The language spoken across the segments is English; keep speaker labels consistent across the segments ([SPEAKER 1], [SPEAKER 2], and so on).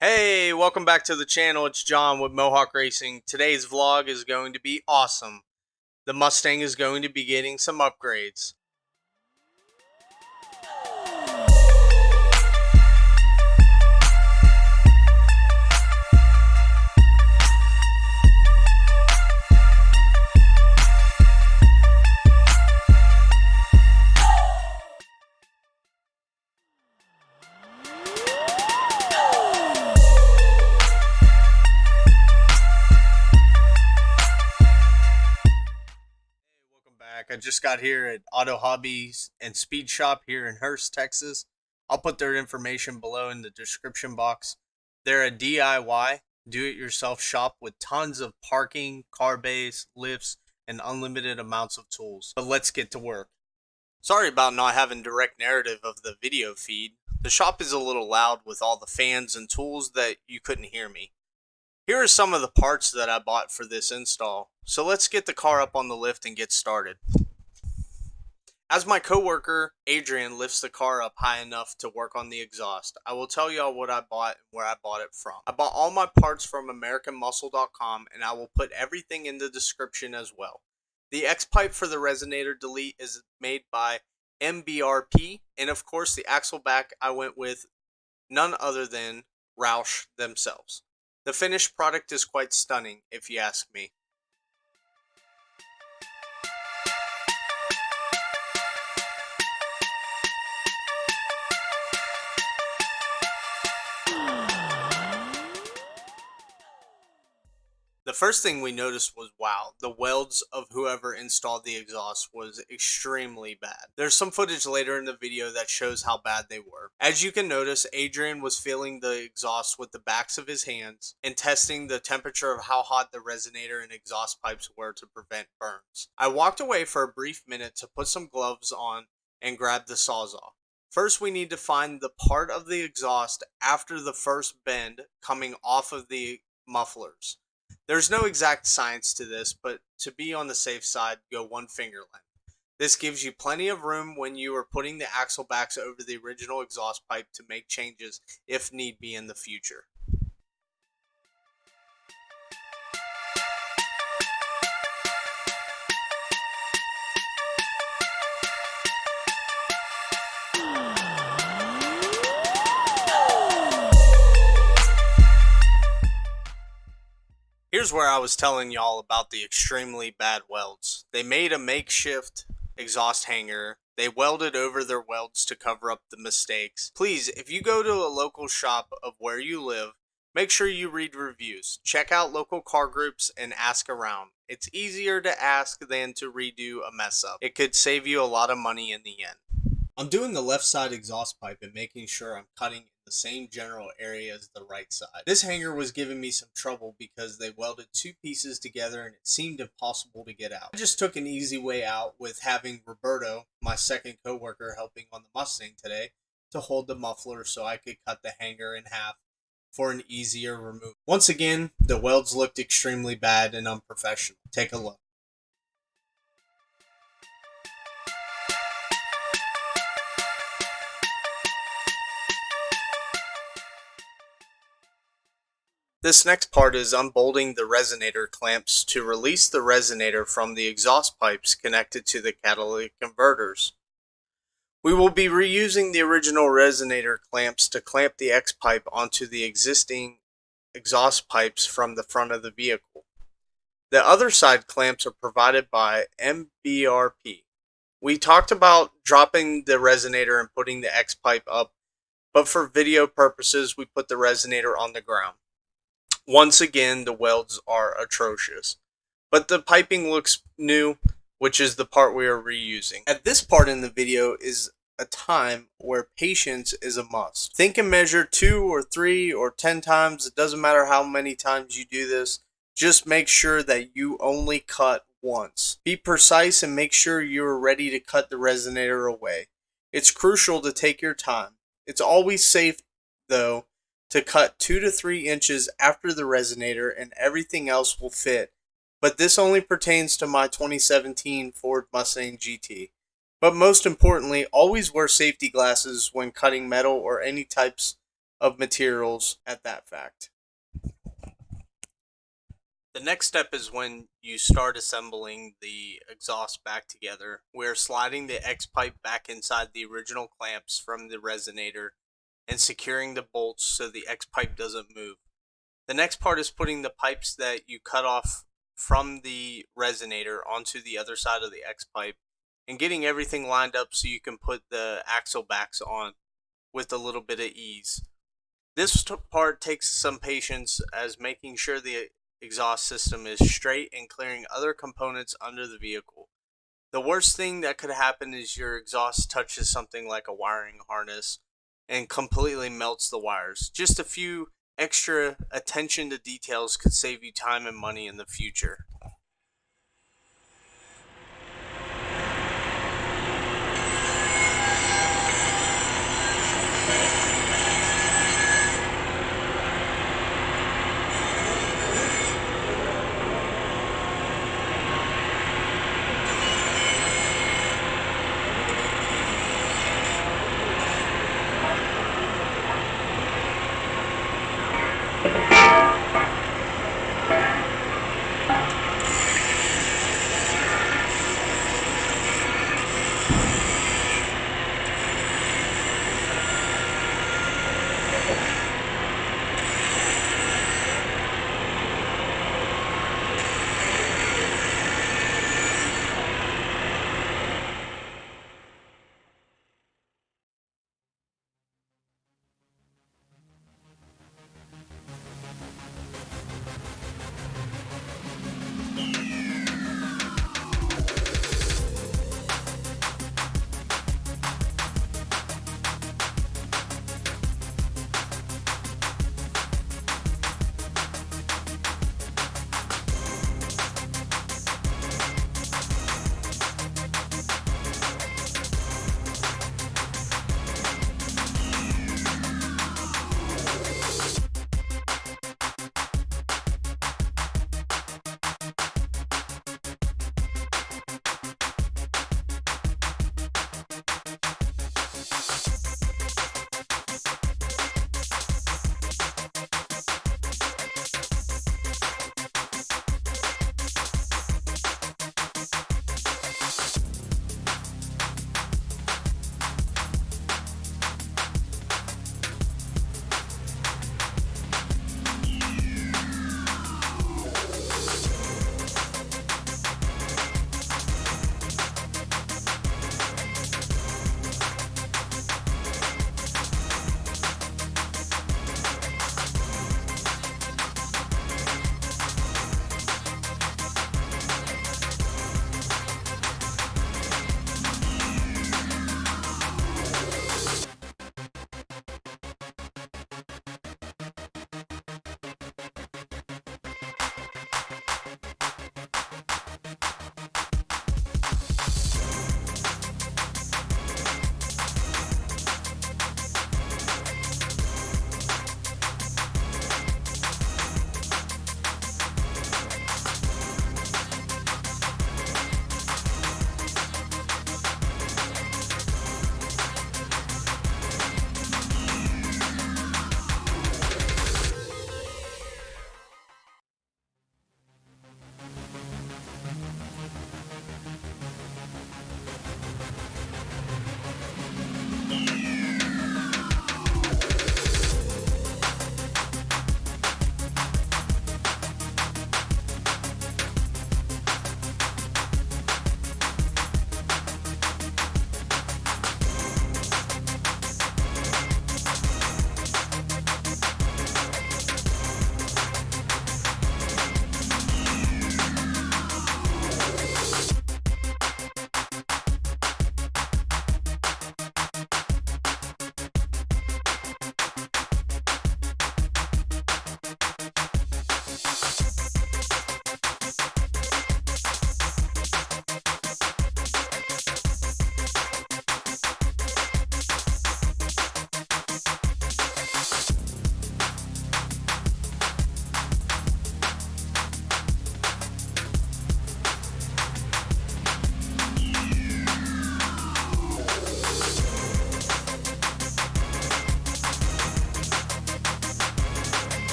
[SPEAKER 1] Hey, welcome back to the channel. It's John with Mohawk Racing. Today's vlog is going to be awesome. The Mustang is going to be getting some upgrades. Welcome back. I just got here at Auto Hobbies and Speed Shop here in Hurst, Texas. I'll put their information below in the description box. They're a DIY, do-it-yourself shop with tons of parking, car bays, lifts, and unlimited amounts of tools. But let's get to work. Sorry about not having direct narrative of the video feed. The shop is a little loud with all the fans and tools that you couldn't hear me. Here are some of the parts that I bought for this install. So let's get the car up on the lift and get started. As my coworker Adrian lifts the car up high enough to work on the exhaust, I will tell y'all what I bought and where I bought it from. I bought all my parts from AmericanMuscle.com, and I will put everything in the description as well. The X-pipe for the resonator delete is made by MBRP, and of course the axle back I went with none other than Roush themselves. The finished product is quite stunning, if you ask me. The first thing we noticed was, wow, the welds of whoever installed the exhaust was extremely bad. There's some footage later in the video that shows how bad they were. As you can notice, Adrian was feeling the exhaust with the backs of his hands and testing the temperature of how hot the resonator and exhaust pipes were to prevent burns. I walked away for a brief minute to put some gloves on and grab the Sawzall. First, we need to find the part of the exhaust after the first bend coming off of the mufflers. There's no exact science to this, but to be on the safe side, go one finger length. This gives you plenty of room when you are putting the axle backs over the original exhaust pipe to make changes if need be in the future. Here's where I was telling y'all about the extremely bad welds. They made a makeshift exhaust hanger. They welded over their welds to cover up the mistakes. Please, if you go to a local shop of where you live, make sure you read reviews. Check out local car groups and ask around. It's easier to ask than to redo a mess up. It could save you a lot of money in the end. I'm doing the left side exhaust pipe and making sure I'm cutting in the same general area as the right side. This hanger was giving me some trouble because they welded two pieces together and it seemed impossible to get out. I just took an easy way out with having Roberto, my second coworker helping on the Mustang today, to hold the muffler so I could cut the hanger in half for an easier removal. Once again, the welds looked extremely bad and unprofessional. Take a look. This next part is unbolting the resonator clamps to release the resonator from the exhaust pipes connected to the catalytic converters. We will be reusing the original resonator clamps to clamp the X-pipe onto the existing exhaust pipes from the front of the vehicle. The other side clamps are provided by MBRP. We talked about dropping the resonator and putting the X-pipe up, but for video purposes we put the resonator on the ground. Once again, the welds are atrocious, but the piping looks new, which is the part we are reusing. At this part in the video is a time where patience is a must. Think and measure 2 or 3 or 10 times. It doesn't matter how many times you do this. Just make sure that you only cut once. Be precise and make sure you are ready to cut the resonator away. It's crucial to take your time. It's always safe, though, to cut 2 to 3 inches after the resonator and everything else will fit, but this only pertains to my 2017 Ford Mustang GT. But most importantly, always wear safety glasses when cutting metal or any types of materials at that fact. The next step is when you start assembling the exhaust back together. We're sliding the X pipe back inside the original clamps from the resonator and securing the bolts so the X pipe doesn't move. The next part is putting the pipes that you cut off from the resonator onto the other side of the X pipe and getting everything lined up so you can put the axle backs on with a little bit of ease. This part takes some patience, as making sure the exhaust system is straight and clearing other components under the vehicle. The worst thing that could happen is your exhaust touches something like a wiring harness and completely melts the wires. Just a few extra attention to details could save you time and money in the future.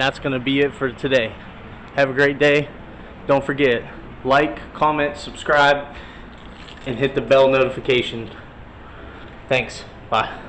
[SPEAKER 1] that's going to be it for today. Have a great day. Don't forget, like, comment, subscribe, and hit the bell notification. Thanks. Bye.